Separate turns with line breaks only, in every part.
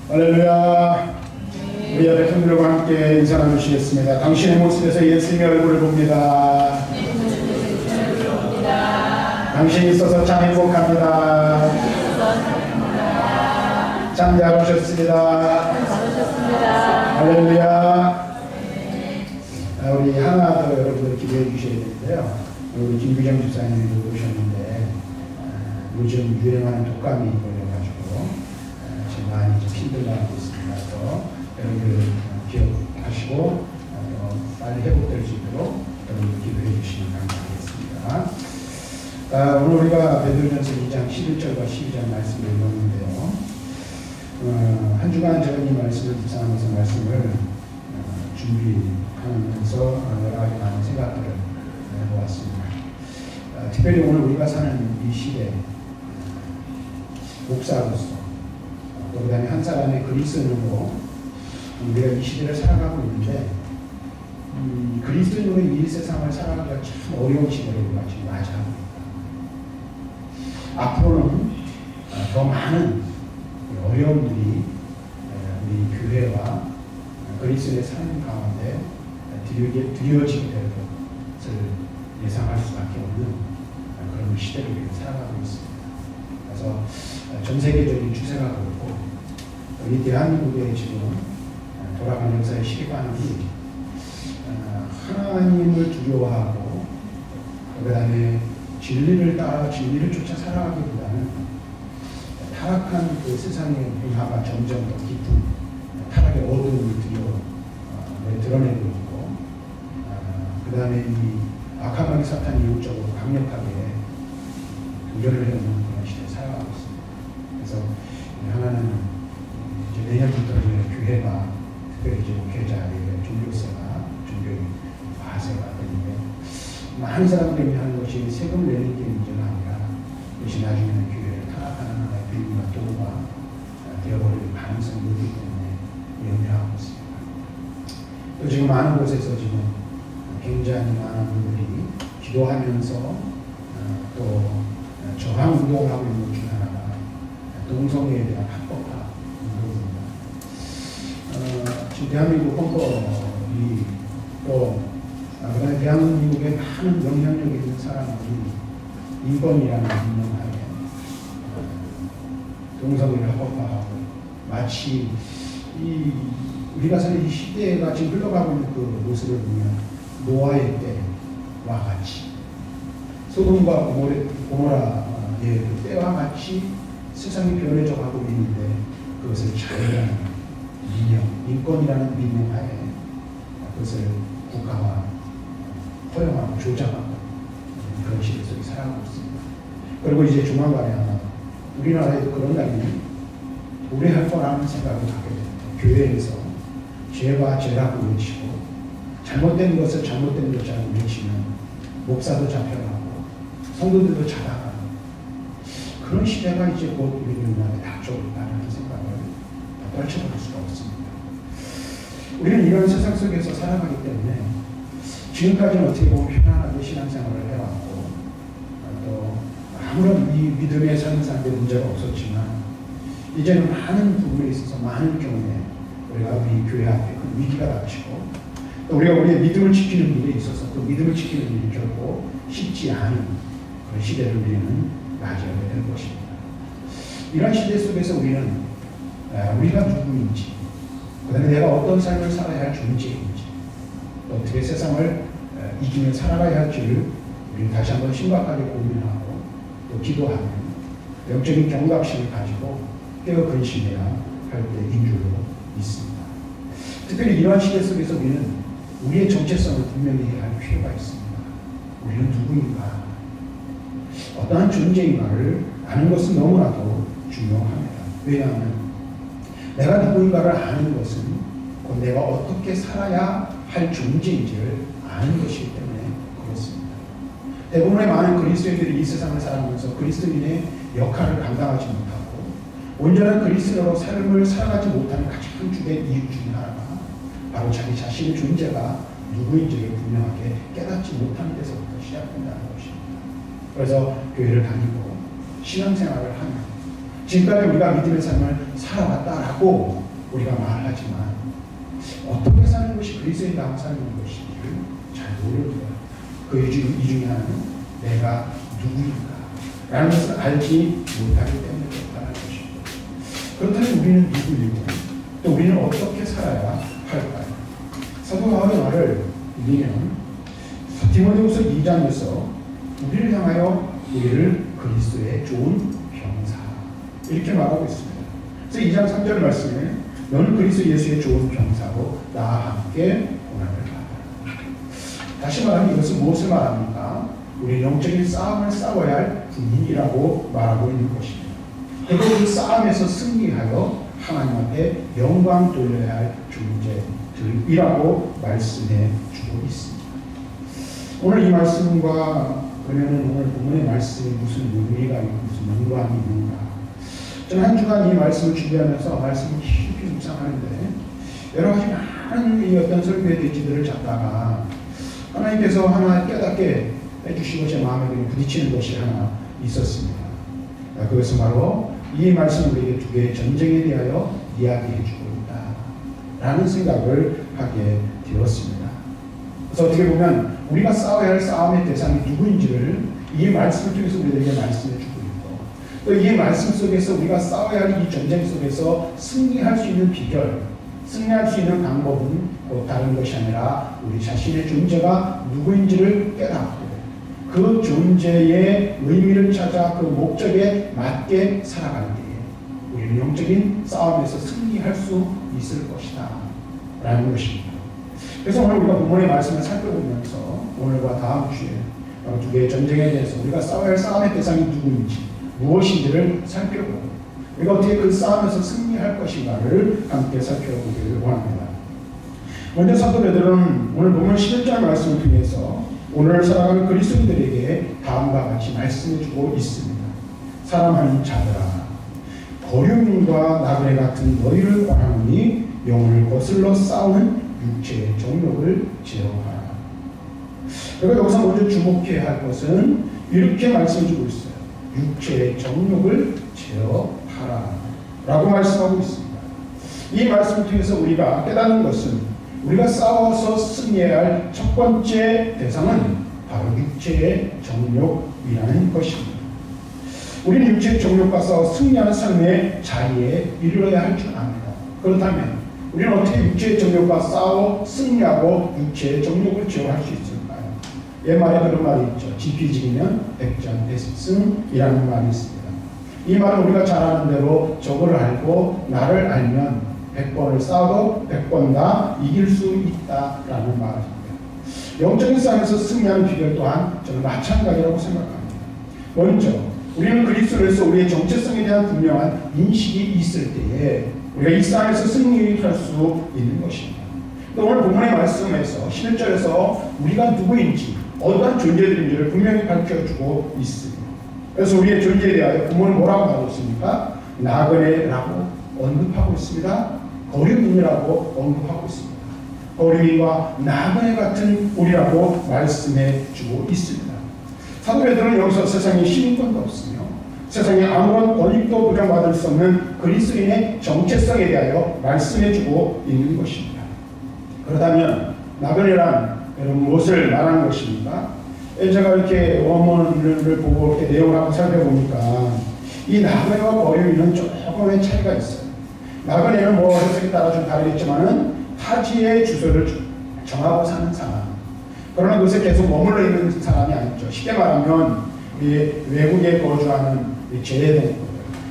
할렐루야. 우리 옆에 분들과 함께 인사 나누시겠습니다. 당신의 모습에서 예수님의 얼굴을 봅니다. 당신이 있어서 참 행복합니다. 참 잘 오셨습니다. 할렐루야. 우리 하나도 여러분들 기도해 주셔야 되는데요. 우리 김규정 집사님이 오셨는데 요즘 유행하는 독감이 걸려가지고 지금 많이 좀 힘들어하고 있습니다. 또 여러분들 기억하시고 빨리 회복될 수 있도록 여러분들 기도해 주시면 감사하겠습니다. 오늘 우리가 베드로전서 2장 11절과 12절 말씀을 읽었는데요. 한 주간 제가 이 말씀을 묵상하면서 말씀을 준비하면서 여러 가지 많은 생각들을 해보았습니다. 특별히 오늘 우리가 사는 이 시대 목사로서 또 그다음에 한 사람의 그리스도인으로 우리가 이 시대를 살아가고 있는데 그리스도인으로 이 세상을 살아가기가 참 어려운 시대를 우리가 지금 맞이하고 있다. 앞으로는 더 많은 어려움들이 우리 교회와 그리스도의 삶 가운데 드려지게 될 것을 예상할 수밖에 없는 그런 시대를 우리가 살아가고 있습니다. 그래서 전 세계적인 추세가 그렇고 이 대한민국의 지금 돌아가는 역사의 시간이 하나님을 두려워하고 그 다음에 진리를 따라 진리를 쫓아 살아가기보다는 타락한 그 세상의 분화가 점점 더 깊은 타락의 어둠을 드러내고 있고 그 다음에 이 악한 사탄이 이국적으로 강력하게 도전을 해오는 그런 시대에 살아가고 있습니다. 그래서 하나는 이제 내년부터 교회가 특별히 이제 목회자의 종교세가 종교의 과세가 되는데 많은 사람들이 하는 것이 세금 내는 게 문제가 아니라 그것이 나중에는 교회를 타락하는 하나의 빌미와 도구가 되어버릴 가능성이 있기 때문에 염려하고 있습니다. 또 지금 많은 곳에서 지금 굉장히 많은 분들이 기도하면서 또 저항 운동을 하고 있는 것 중 하나가 동성애에 대한 합법화 운동입니다. 지금 대한민국 헌법이 또 그다음에 대한민국에 많은 영향력 있는 사람들이 인권이라는 명하에 동성애를 합법화하고 마치 우리가 사는 이 시대가 지금 흘러가고 있는 그 모습을 보면 노아의 때와 같이 소돔과 고모라의 그 때와 같이 세상이 변해져 가고 있는데 그것을 자유라는 민영, 인권이라는 민영하에 그것을 국가와 허용하고 조장하고 그런 시대 속에 살아가고 있습니다. 그리고 이제 조만간에 아마 우리나라에도 그런 날이 도래할 거라는 생각을 갖게 됩니다. 교회에서 죄와 죄라고 외치고 잘못된 것을 잘못된 것이라고 외치면 목사도 잡혀가고 성도들도 자라가고 그런 시대가 이제 곧 우리 우리나라에 닥쳐올 거라는 생각을 떨쳐버릴 수가 없습니다. 우리는 이런 세상 속에서 살아가기 때문에 지금까지는 어떻게 보면 편안하게 신앙생활을 해왔고 또 아무런 이 믿음에 사는 사람들의 문제가 없었지만 이제는 많은 부분에 있어서 많은 경우에 우리가 우리 교회 앞에 큰 위기가 닥치고 또 우리가 우리의 믿음을 지키는 일에 있어서 그 믿음을 지키는 일이 결코 쉽지 않은 그런 시대를 우리는 맞이하게 될 것입니다. 이런 시대 속에서 우리는 우리가 누구인지 그 다음에 내가 어떤 삶을 살아야 할 존재인지 또 어떻게 세상을 이기며 살아가야 할지를 우리는 다시 한번 심각하게 고민하고 또 기도하며 영적인 경각심을 가지고 깨어 근신해야 할 때인 줄로 있습니다. 특별히 이러한 시대 속에서 우리는 우리의 정체성을 분명히 할 필요가 있습니다. 우리는 누구인가? 어떠한 존재인가를 아는 것은 너무나도 중요합니다. 왜냐하면 내가 누구인가를 아는 것은 곧 내가 어떻게 살아야 할 존재인지를 아는 것이기 때문에 그렇습니다. 대부분의 많은 그리스도인들이 이 세상을 살아가면서 그리스도인의 역할을 감당하지 못하고 온전한 그리스도로 삶을 살아가지 못하는 가장 큰 주된 이유 중에 하나가 바로 자기 자신의 존재가 누구인지를 분명하게 깨닫지 못하는 데서부터 시작된다는 것입니다. 그래서 교회를 다니고 신앙생활을 하며 지금까지 우리가 믿음의 삶을 살아왔다라고 우리가 말하지만 어떻게 사는 것이 그리스도인다운 사는 것인지를 잘 모르고요. 그 이중에 하나는 내가 누구인가 라는 것을 알지 못하기 때문에 그렇다는 것입니다. 그렇다면 우리는 누구이고 또 우리는 어떻게 살아야 할까요? 사도 바울의 말을 읽으면 디모데후서 2장에서 우리를 향하여 우리를 그리스도의 좋은 병사 이렇게 말하고 있습니다. 그래서 2장 3절 말씀에 너는 그리스도 예수의 좋은 병사로 나와 함께 고난을 받아라. 다시 말하면 이것은 무엇을 말합니까? 우리 영적인 싸움을 싸워야 할 군인이라고 말하고 있는 것입니다. 그리고 그 싸움에서 승리하여 하나님 앞에 영광 돌려야 할 존재들이라고 말씀해 주고 있습니다. 오늘 이 말씀과 그러면 오늘 본문의 말씀이 무슨 의미가 있고 무슨 연관이 있는가? 저는 한 주간 이 말씀을 준비하면서 말씀을 깊이 묵상하는데 여러 가지 많은 이 어떤 설교의 대지들을 잡다가 하나님께서 하나 깨닫게 해주시고 제 마음에 부딪히는 것이 하나 있었습니다. 그것은 바로 이 말씀을 우리에게 두 개의 전쟁에 대하여 이야기해주고 있다라는 생각을 하게 되었습니다. 그래서 어떻게 보면 우리가 싸워야 할 싸움의 대상이 누구인지를 이 말씀을 통해서 우리에게 말씀해 주고 있고 또 이 말씀 속에서 우리가 싸워야 할 이 전쟁 속에서 승리할 수 있는 비결, 승리할 수 있는 방법은 다른 것이 아니라 우리 자신의 존재가 누구인지를 깨닫고 그 존재의 의미를 찾아 그 목적에 맞게 살아갈 때에 우리는 영적인 싸움에서 승리할 수 있을 것이다 라는 것입니다. 그래서 오늘 우리가 본문의 말씀을 살펴보면서 오늘과 다음 주에 두 개의 전쟁에 대해서 우리가 싸워야 할 싸움의 대상이 누구인지 무엇인지를 살펴보고 우리가 어떻게 그 싸움에서 승리할 것인가를 함께 살펴보기를 원합니다. 먼저 사도 베드로는 오늘 본문 11절 말씀을 통해서 오늘 살아가는 그리스도인들에게 다음과 같이 말씀해주고 있습니다. 사랑하는 자들아, 거류민과 나그네 같은 너희를 권하노니 영혼을 거슬러 싸우는 육체의 정욕을 제어하라. 그리고 여기서 먼저 주목해야 할 것은 이렇게 말씀해주고 있어요. 육체의 정욕을 제어하라 라고 말씀하고 있습니다. 이 말씀을 통해서 우리가 깨닫는 것은 우리가 싸워서 승리해야 할 첫 번째 대상은 바로 육체의 정욕이라는 것입니다. 우리는 육체의 정욕과 싸워 승리하는 삶의 자리에 이르러야 할 줄 압니다. 그렇다면 우리는 어떻게 육체의 정욕과 싸워 승리하고 육체의 정욕을 제어할 수 있을까요? 옛말에 그런 말이 있죠. 지피지기면 백전대승이라는 말이 있습니다. 이 말은 우리가 잘 아는 대로 적을 알고 나를 알면 100번을 싸워도 100번 다 이길 수 있다라는 말입니다. 영적인 싸움에서 승리하는 비결 또한 저는 마찬가지라고 생각합니다. 먼저 우리는 그리스도에서 우리의 정체성에 대한 분명한 인식이 있을 때에 우리가 이 싸움에서 승리할 수 있는 것입니다. 또 오늘 본문의 말씀에서 11절에서 우리가 누구인지 어떠한 존재들인지를 분명히 밝혀주고 있습니다. 그래서 우리의 존재에 대하여 본문은 뭐라고 하고 있습니까? 나그네라고 언급하고 있습니다. 거류민이라고 언급하고 있습니다. 거류민과 나그네 같은 우리라고 말씀해 주고 있습니다. 사도 베드로는 여기서 세상에 신권도 없으며 세상에 아무런 권익도 부정받을 수 없는 그리스도인의 정체성에 대하여 말씀해 주고 있는 것입니다. 그렇다면 나그네란 여러분 무엇을 말하는 것입니까? 제가 이렇게 원문을 보고 이렇게 내용을 한번 살펴보니까 이 나그네와 거류민은 조금의 차이가 있어요. 나그네는 뭐 해석에 따라 좀 다르겠지만은 타지의 주소를 정하고 사는 사람. 그러나 그것에 계속 머물러 있는 사람이 아니죠. 쉽게 말하면 외국에 거주하는 재외동포들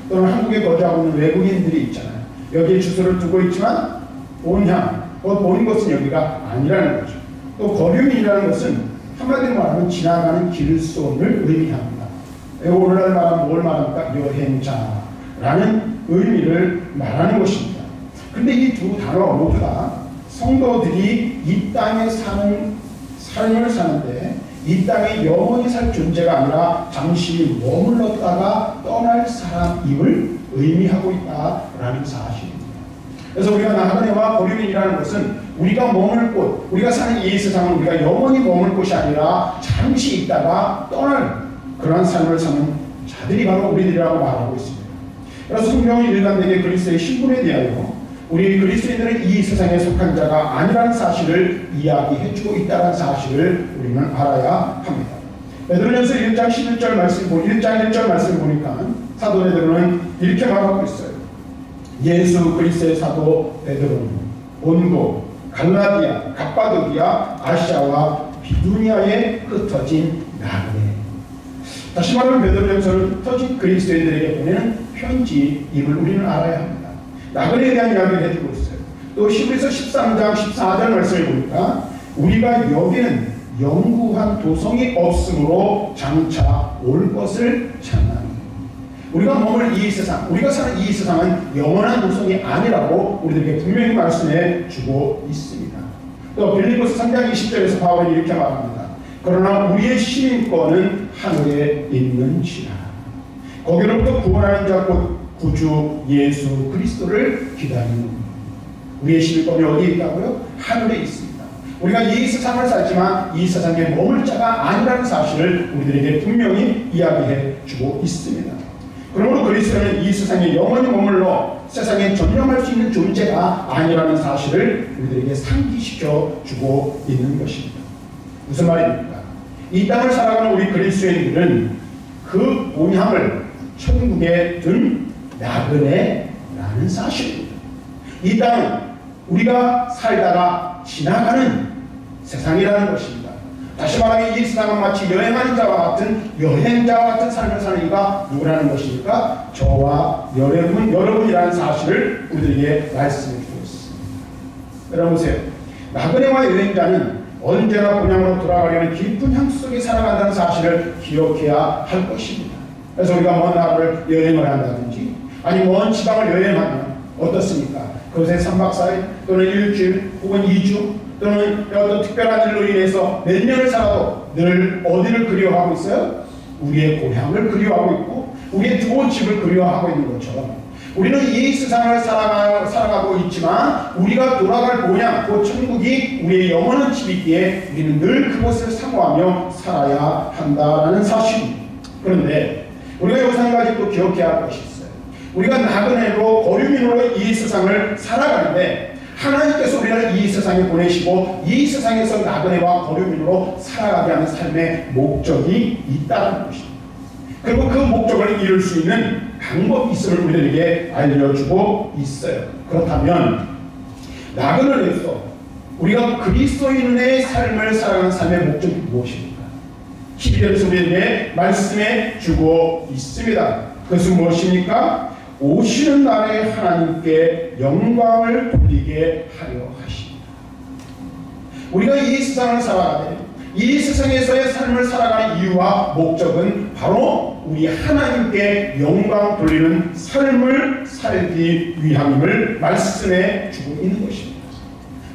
또는 한국에 거주하고 있는 외국인들이 있잖아요. 여기에 주소를 두고 있지만 본향, 본 곳은 여기가 아니라는 거죠. 또 거류민이라는 것은 한마디로 말하면 지나가는 길손을 의미합니다. 오늘날 말하면 뭘 말합니까? 여행자라는 의미를 말하는 것입니다. 근데 이 두 단어 모두 다 성도들이 이 땅에 사는 삶을 사는데 이 땅에 영원히 살 존재가 아니라 잠시 머물렀다가 떠날 사람임을 의미하고 있다라는 사실입니다. 그래서 우리가 나그네와 거류민이라는 것은 우리가 머물 곳, 우리가 사는 이 세상은 우리가 영원히 머물 곳이 아니라 잠시 있다가 떠날 그러한 삶을 사는 자들이 바로 우리들이라고 말하고 있습니다. 그래서 성경은 일관되게 그리스도의 신분에 대하여 우리 그리스도인들은 이 세상에 속한 자가 아니라는 사실을 이야기해주고 있다는 사실을 우리는 알아야 합니다. 베드로전서 1장 11절 말씀 1장 1절 말씀 보니까 사도 베드로는 이렇게 말하고 있어요. 예수 그리스도의 사도 베드로는 본고 갈라디아, 갑바도기아, 아시아와 비두니아에 흩어진 나그네. 다시 말하면 베드로전서는 흩어진 그리스도인들에게 보내는 편지임을 우리는 알아야 합니다. 나그네에 대한 이야기를 해주고 있어요. 또 히브리서 13장 14절 말씀을 보니까 우리가 여기는 영구한 도성이 없으므로 장차 올 것을 찾나니. 우리가 머물 이 세상, 우리가 사는 이 세상은 영원한 도성이 아니라고 우리들에게 분명히 말씀해 주고 있습니다. 또 빌립보서 3장 20절에서 바울이 이렇게 말합니다. 그러나 우리의 시민권은 하늘에 있는지라. 거기로부터 구원하는 자 곧 구주 예수 그리스도를 기다리는. 우리의 시민권이 어디에 있다고요? 하늘에 있습니다. 우리가 이 세상을 살지만 이 세상에 머물 자가 아니라는 사실을 우리들에게 분명히 이야기해 주고 있습니다. 그러므로 그리스도는 이 세상에 영원히 머물러 세상에 전념할 수 있는 존재가 아니라는 사실을 우리들에게 상기시켜 주고 있는 것입니다. 무슨 말입니까? 이 땅을 살아가는 우리 그리스도인들은 그 본향을 천국에 둔 나그네라는 사실입니다. 이 땅은 우리가 살다가 지나가는 세상이라는 것입니다. 다시 말하면 이 세상은 마치 여행하는 자와 같은 여행자와 같은 삶을 사는 이가 누구라는 것입니까? 저와 여러분이라는 사실을 우리에게 말씀해 주고 있습니다. 여러분 보세요. 나그네와 여행자는 언제나 본향으로 돌아가려는 깊은 향수 속에 살아간다는 사실을 기억해야 할 것입니다. 그래서 우리가 먼 나라를 여행을 한다든지 아니 먼 지방을 여행하면 어떻습니까? 그것에 3박 4일 또는 일주일 혹은 2주 또는 어떤 특별한 일로 인해서 몇 년을 살아도 늘 어디를 그리워하고 있어요? 우리의 고향을 그리워하고 있고 우리의 좋은 집을 그리워하고 있는 것처럼 우리는 이 세상을 살아가고 있지만 우리가 돌아갈 본향, 그 천국이 우리의 영원한 집이기에 우리는 늘 그것을 사모하며 살아야 한다는 사실입니다. 그런데 우리가 여기서 한 가지 또 기억해야 할 것이 있어요. 우리가 나그네로 거류민으로 이 세상을 살아가는데 하나님께서 우리를 이 세상에 보내시고 이 세상에서 나그네와 거류민으로 살아가게 하는 삶의 목적이 있다는 것입니다. 그리고 그 목적을 이룰 수 있는 방법이 있음을 우리에게 알려주고 있어요. 그렇다면 나그네로서 우리가 그리스도인의 삶을 살아가는 삶의 목적이 무엇입니까? 12절에서 우리에게 말씀해 주고 있습니다. 그것은 무엇입니까? 오시는 날에 하나님께 영광을 돌리게 하려 하십니다. 우리가 이 세상을 살아가되 이 세상에서의 삶을 살아가는 이유와 목적은 바로 우리 하나님께 영광 돌리는 삶을 살기 위함임을 말씀해 주고 있는 것입니다.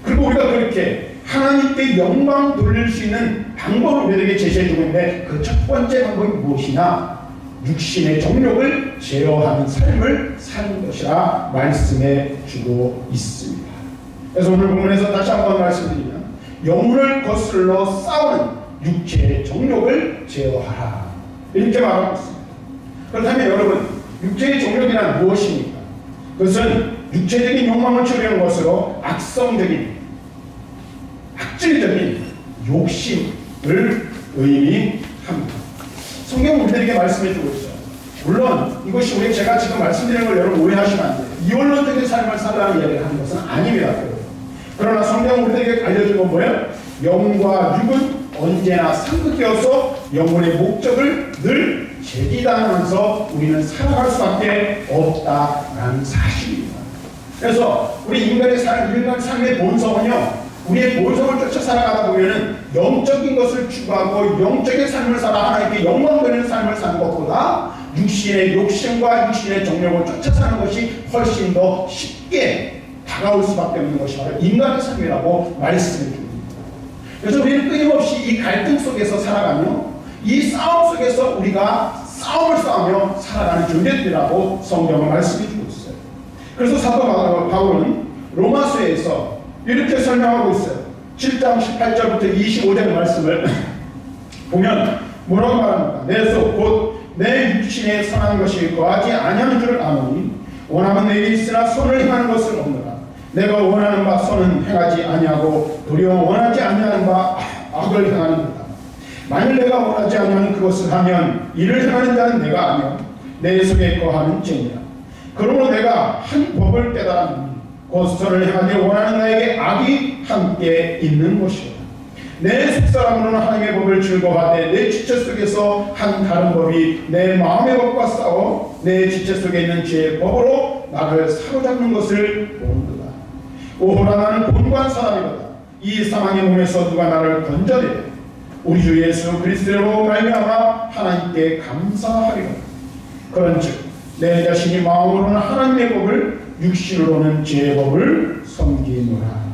그리고 우리가 그렇게 하나님께 영광 돌릴 수 있는 방법을 우리에게 제시해 주고 있는데 그 첫 번째 방법이 무엇이냐? 육신의 정욕을 제어하는 삶을 사는 것이라 말씀해 주고 있습니다. 그래서 오늘 본문에서 다시 한번 말씀드리면 영혼을 거슬러 싸우는 육체의 정욕을 제어하라 이렇게 말하고 있습니다. 그렇다면 여러분 육체의 정욕이란 무엇입니까? 그것은 육체적인 욕망을 채우려는 것으로 악성적인 악질적인 욕심을 의미합니다. 성경은 우리들에게 말씀해주고 있어요. 물론 이것이 우리 제가 지금 말씀드리는 걸 여러분 오해하시면 안 돼요. 이원론적인 삶을 살라는 이야기를 하는 것은 아닙니다. 그러나 성경은 우리들에게 알려준 건 뭐예요? 영과 육은 언제나 상극되어서 영혼의 목적을 늘 제기당하면서 우리는 살아갈 수밖에 없다라는 사실입니다. 그래서 우리 인간의 삶의 본성은요, 우리의 본성을 쫓아 살아가다 보면은 영적인 것을 추구하고 영적인 삶을 살아 하나님께 영광 되는 삶을 사는 것보다 육신의 욕심과 육신의 정욕을 쫓아 사는 것이 훨씬 더 쉽게 다가올 수밖에 없는 것이 바로 인간의 삶이라고 말씀해 줍니다. 그래서 우리는 끊임없이 이 갈등 속에서 살아가며 이 싸움 속에서 우리가 싸움을 싸우며 살아가는 존재들이라고 성경은 말씀해 주고 있어요. 그래서 사도 바울은 로마서에서 이렇게 설명하고 있어요. 7장 18절부터 25절 말씀을 보면 뭐라고 말합니까? 내서 곧 내 육신에 선한 것이 거하지 아니하는 줄을 아노니 원하면 내게 있으나 손을 행하는 것을 없노라. 내가 원하는 바 손은 행하지 아니하고 도리어 원하지 아니하는 바 악을 행하는도다. 만일 내가 원하지 아니하는 그것을 하면 이를 행하는 자는 내가 아니요 내 속에 거하는 죄니라. 그러므로 내가 한 법을 깨달았노니 곧 선을 행하기 원하는 나에게 악이 함께 있는 것이라. 내 속사람으로는 하나님의 법을 즐거워하되 내 지체 속에서 한 다른 법이 내 마음의 법과 싸워 내 지체 속에 있는 죄의 법으로 나를 사로잡는 것을 본도다. 오호라 나는 곤고한 사람이로다. 이 사망의 몸에서 누가 나를 건져내랴. 우리 주 예수 그리스도로 말미암아 하나님께 감사하리라. 그런즉 내 자신이 마음으로는 하나님의 법을 육신으로는 죄의 법을 섬기노라.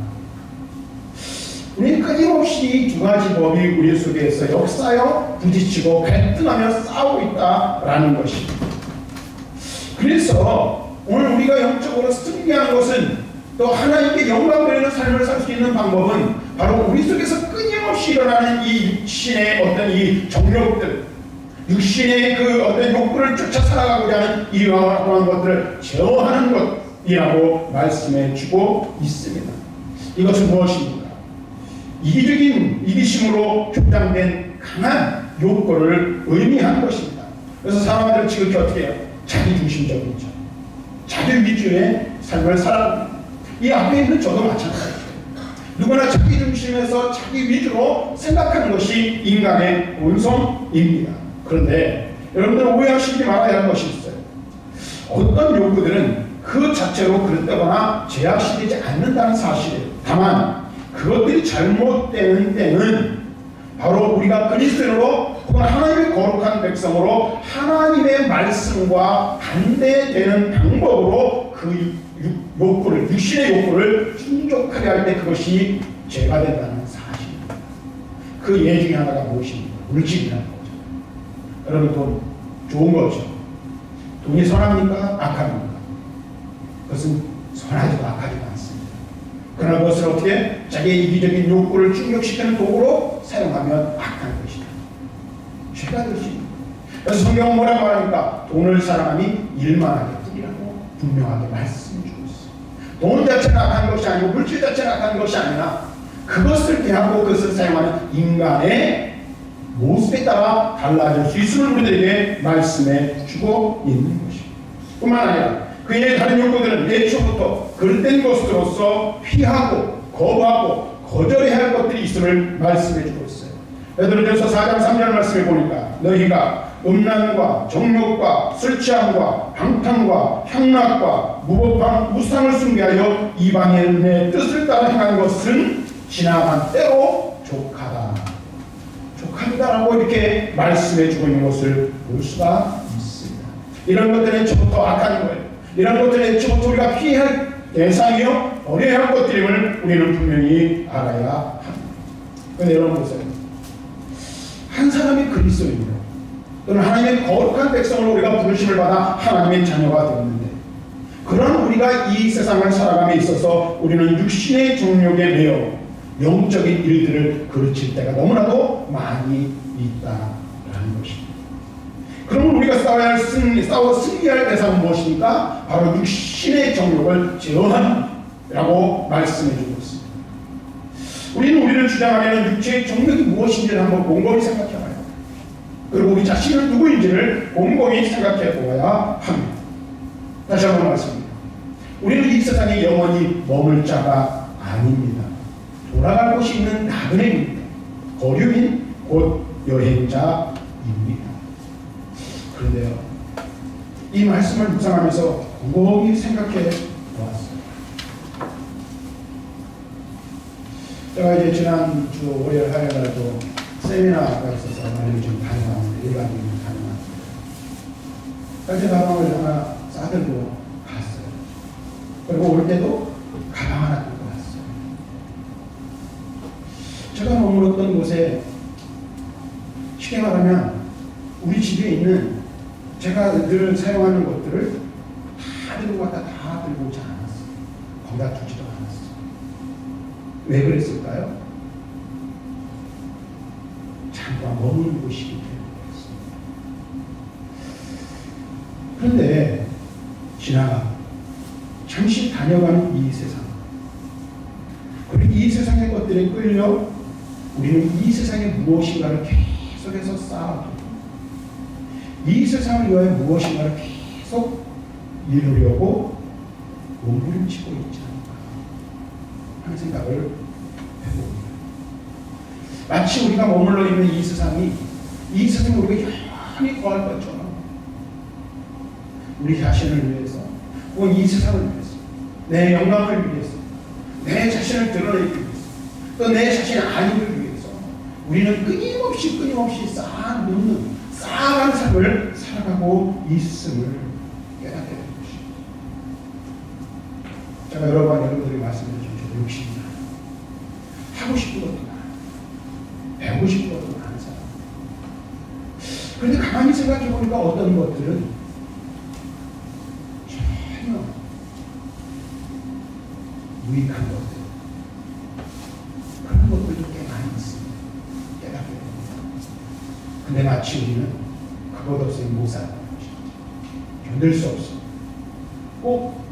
우리는 끊임없이 이 두 가지 법이 우리 속에서 역사하여 부딪히고 갈등하며 싸우고 있다라는 것입니다. 그래서 오늘 우리가 영적으로 승리하는 것은 또 하나님께 영광 드리는 삶을 살 수 있는 방법은 바로 우리 속에서 끊임없이 일어나는 이 육신의 어떤 이 정욕들, 육신의 그 어떤 욕구를 쫓아 살아가고자 하는 이러한 것들을 제어하는 것이라고 말씀해 주고 있습니다. 이것은 무엇입니까? 이기적인 이기심으로 표장된 강한 욕구를 의미하는 것입니다. 그래서 사람들은 지극히 어떻게 해요? 자기중심적이죠. 자기 위주의 삶을 살아갑니다. 이 앞에 있는 저도 마찬가지예요. 누구나 자기중심에서 자기 위주로 생각하는 것이 인간의 본성입니다. 그런데 여러분들은 오해하시지 말아야 할 것이 있어요. 어떤 욕구들은 그 자체로 그릇되거나 제약시키지 않는다는 사실이에요. 다만 그것들이 잘못되는 때는 바로 우리가 그리스도로 혹은 하나님의 거룩한 백성으로 하나님의 말씀과 반대되는 방법으로 그 욕구를, 육신의 욕구를 충족하게 할 때 그것이 죄가 된다는 사실입니다. 그 예 중에 하나가 무엇입니까? 물질이라는 거죠. 여러분, 돈 좋은 거죠. 돈이 선합니까? 악합니까? 그것은 선하지도 악하지도 않습니다. 그러나 그것을 어떻게 자기의 이기적인 욕구를 충족시키는 도구로 사용하면 악한 것이다. 죄가 될 수 있습니다. 그래서 성경은 뭐라고 말합니까? 돈을 사랑함이 일만하게 뿐이라고 분명하게 말씀해 주고 있습니다. 돈 자체가 악한 것이 아니고 물질 자체가 악한 것이 아니라 그것을 대하고 그것을 사용하는 인간의 모습에 따라 달라질 수 있음을 우리들에게 말씀해 주고 있는 것입니다. 뿐만 아니라 그의 다른 욕구들은 애초부터 그릇된 것으로서 피하고 거부하고 거절해야 할 것들이 있음을 말씀해 주고 있어요. 베드로전서 4장 3절 말씀에 보니까 너희가 음란과 정욕과 술 취함과 방탕과 향락과 무법한 우상을 숭배하여 이방의 은혜의 뜻을 따라 행하는 것은 지나간 때로 족하다. 족합니다라고 이렇게 말씀해 주고 있는 것을 볼 수가 있습니다. 이런 것들은 애초부터 악한 거예요. 이런 것들은 애초부터 우리가 피해야 할 대상이요 버려야 할 것들임을 우리는 분명히 알아야 합니다. 그런데 여러분 보세요. 한 사람이 그리스도인이요 또는 하나님의 거룩한 백성으로 우리가 부르심을 받아 하나님의 자녀가 되었는데 그런 우리가 이 세상을 살아감에 있어서 우리는 육신의 정욕에 매여 영적인 일들을 그르칠 때가 너무나도 많이 있다라는 것입니다. 그러면 우리가 싸워 승리할 대상은 무엇입니까? 바로 육신의 정욕을 제어하라고 말씀해주고 있습니다. 우리를 주장하면 육체의 정욕이 무엇인지를 한번 곰곰이 생각해봐요. 그리고 우리 자신은 누구인지를 곰곰이 생각해 보아야 합니다. 다시 한번 말씀드립니다. 우리는 이 세상에 영원히 머물 자가 아닙니다. 돌아갈 곳이 있는 나그네입니다. 거류인 곧 여행자입니다. 그런데요, 이 말씀을 묵상하면서 곰곰이 생각해 보았어요. 제가 이제 지난주 월요일 화요일날도 세미나가 있어서 많이 좀 다녀왔는데 일반적인 다녀왔는데 그래서 가방을 하나 싸들고 갔어요. 그리고 올 때도 가방 하나 들고 갔어요. 제가 머물렀던 곳에 쉽게 말하면 우리 집에 있는 제가 늘 사용하는 것들을 다 들고 갔다 다 들고 오지 않았어요. 거기다 두지도 않았어요. 왜 그랬을까요? 잠깐 머무는 곳이기 때문이었습니다. 그런데 잠시 다녀가는 이 세상, 그리고 이 세상의 것들에 끌려 우리는 이 세상에 무엇인가를 계속해서 쌓아두고 이 세상을 위하여 무엇인가를 계속 이루려고 몸부림치고 있지 않을까 하는 생각을 해봅니다. 마치 우리가 머물러 있는 이 세상에 우리가 영원히 거할 것처럼 우리 자신을 위해서 혹은 이 세상을 위해서 내 영광을 위해서 내 자신을 드러내기 위해서 또 내 자신의 안위를 위해서 우리는 끊임없이 쌓아가는 삶을 살아가고 있음을 깨닫게 되는 것입니다. 제가 여러 번 여러분들이 말씀드렸죠. 저도 욕심이 많아요. 하고 싶은 것도 많아요. 배우고 싶은 것도 많은 사람. 그런데 가만히 생각해 보니까 어떤 것들은 전혀 유익한 것들, 그런 것들도 꽤 많이 있습니다. 깨닫게 됩니다. 근데 마치 우리는 그것 없으면 못 살아가는 것입니다. 견딜 수 없어. 꼭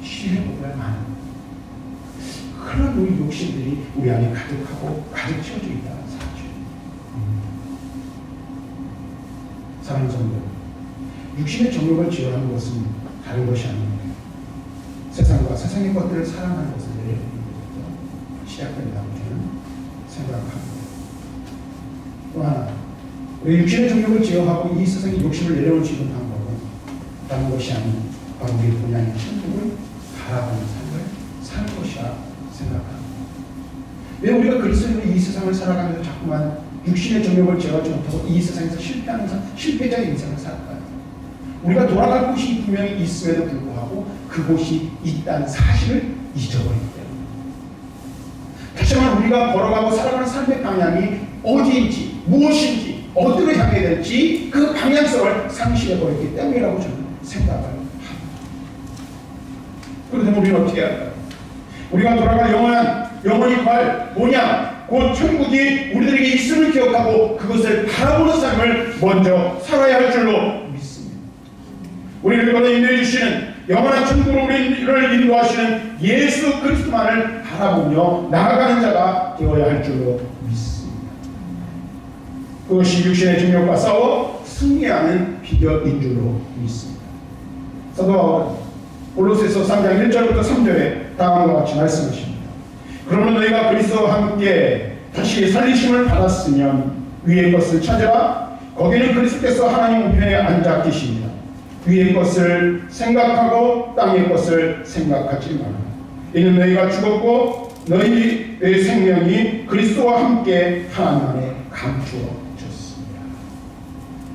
실행보다 많은 그런 우리 욕심들이 우리 안에 가득하고 가득 채워져 있다는 사실. 사랑하는 성도, 육신의 정욕을 지어하는 것은 다른 것이 아닙니다. 세상과 세상의 것들을 사랑하는 것을 내려놓는 것부터 시작된다고 저는 생각합니다. 또 하나, 우리 육신의 정욕을 지어하고 이 세상의 욕심을 내려놓을 수 있는 방법은 다른 것이 아닌 바로 우리 본향의 천국을 바라보는 삶을 사는 것이라 생각합니다. 왜 우리가 그리스도인으로 이 세상을 살아가면서 자꾸만 육신의 정욕을 지어가지 못하고 이 세상에서 실패자의 인생을 살까요? 우리가 돌아갈 곳이 분명히 있음에도 불구하고 그곳이 있다는 사실을 잊어버리기 때문에, 다시 말해 우리가 걸어가고 살아가는 삶의 방향이 어디인지 무엇인지 어디로 향해야 될지 그 방향성을 상실해버렸기 때문이라고 저는 생각을 합니다. 그렇다면 우리는 어떻게 할까요? 우리가 돌아갈 영원히 갈 본향, 곧 천국이 우리들에게 있음을 기억하고 그것을 바라보는 삶을 먼저 살아야 할 줄로 믿습니다. 우리를 걸어 인도해 주시는 영원한 천국으로 우리를 인도하시는 예수 그리스도만을 바라보며 나아가는 자가 되어야 할 줄로 믿습니다. 그것이 육신의 정욕과 싸워 승리하는 비결인 줄로 믿습니다. 사도 바울은 골로새서 3장 1절부터 3절에 다음과 같이 말씀하십니다. 그러면 너희가 그리스도와 함께 다시 살리심을 받았으면 위의 것을 찾으라. 거기는 그리스도께서 하나님 우편에 앉아 계십니다. 위의 것을 생각하고 땅의 것을 생각하지 마라. 이는 너희가 죽었고 너희의 생명이 그리스도와 함께 하나님 안에 감추어졌습니다.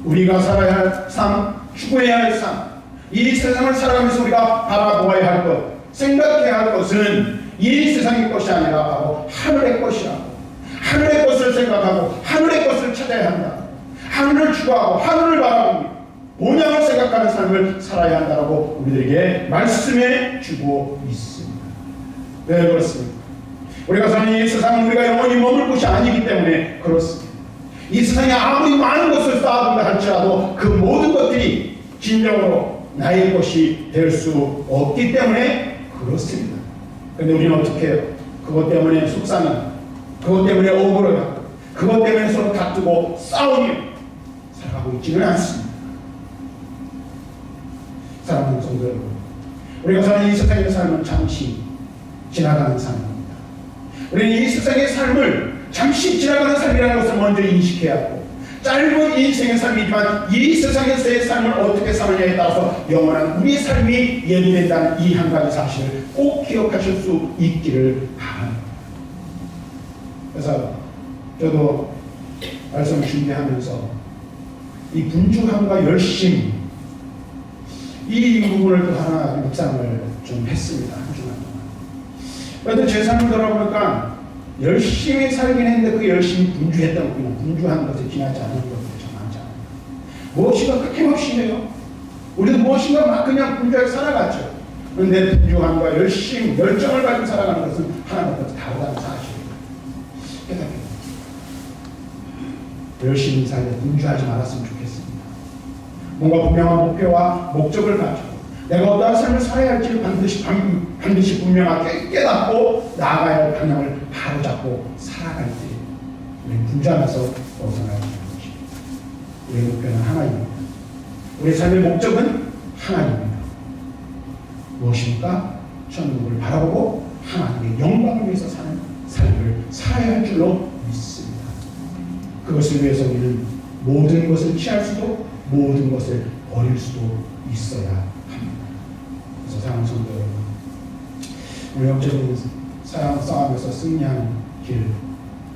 우리가 살아야 할 삶, 추구해야 할 삶, 이 세상을 살아가면서 우리가 바라보아야 할 것, 생각해야 할 것은 이 세상의 것이 아니라 바로 하늘의 것이라고, 하늘의 것을 생각하고 하늘의 것을 찾아야 한다. 하늘을 추구하고 하늘을 바라보며 본향을 생각하는 삶을 살아야 한다고 우리들에게 말씀해 주고 있습니다. 왜 그렇습니까? 우리가 사는 이 세상은 우리가 영원히 머물 곳이 아니기 때문에 그렇습니다. 이 세상에 아무리 많은 것을 쌓아둔다 할지라도 그 모든 것들이 진정으로 나의 것이 될 수 없기 때문에 그렇습니다. 그런데 우리는 어떻게 해요? 그것 때문에 속상해, 그것 때문에 억울해하고, 그것 때문에 서로 다투고 싸우며 살아가고 있지는 않습니다. 사랑하는 성도 여러분, 우리가 사는 이 세상의 삶은 잠시 지나가는 삶입니다. 우리는 이 세상의 삶을 잠시 지나가는 삶이라는 것을 먼저 인식해야 하고, 짧은 인생의 삶이지만 이 세상에서의 삶을 어떻게 사느냐에 따라서 영원한 우리의 삶이 예비된다는 이 한 가지 사실을 꼭 기억하실 수 있기를 바랍니다. 그래서 저도 말씀 준비하면서 이 분주함과 열심, 이 부분을 또 하나 묵상을 좀 했습니다. 한 주간 동안. 그런데 제 삶을 돌아보니까 열심히 살긴 했는데 그 열심히 분주했던 것이나 분주한 것에 지나지 않은 것들이 참 많지 않아요. 무엇인가 끊임없이 해요. 우리도 무엇인가 막 그냥 분주하게 살아갔죠. 그런데 분주함과 열심, 열정을 가지고 살아가는 것은 하나님과 다르다는 사실입니다. 깨닫게 열심히 살려 분주하지 말았으면 좋겠습니다. 뭔가 분명한 목표와 목적을 가지고 내가 어떠한 삶을 살아야 할지를 반드시 분명하게 깨닫고 나아가야 할 방향을 바로잡고 살아갈 때 우리는 분주하면서 벗어나야 하는 것입니다. 우리의 목표는 하나입니다. 우리의 삶의 목적은 하나입니다. 무엇입니까? 천국을 바라보고 하나님의 영광을 위해서 사는 삶을 살아야 할 줄로 믿습니다. 그것을 위해서 우리는 모든 것을 취할 수도 모든 것을 버릴 수도 있어야 합니다. 그래서 사랑하는 성도 여러분, 우리 영적인 싸움에서 승리하는 길,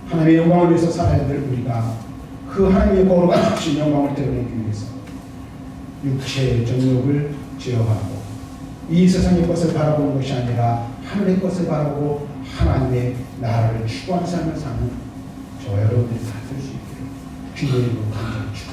하나님의 영광을 위해서 살아야 될 우리가 그 하나님의 거룩한 하신 영광을 드러내기 위해서 육체의 정욕을 제어하고 이 세상의 것을 바라보는 것이 아니라 하늘의 것을 바라보고 하나님의 나라를 추구하는 삶을 사는 저와 여러분들이 다 될 수 있기를 주님의 이름으로 간절히 축원합니다.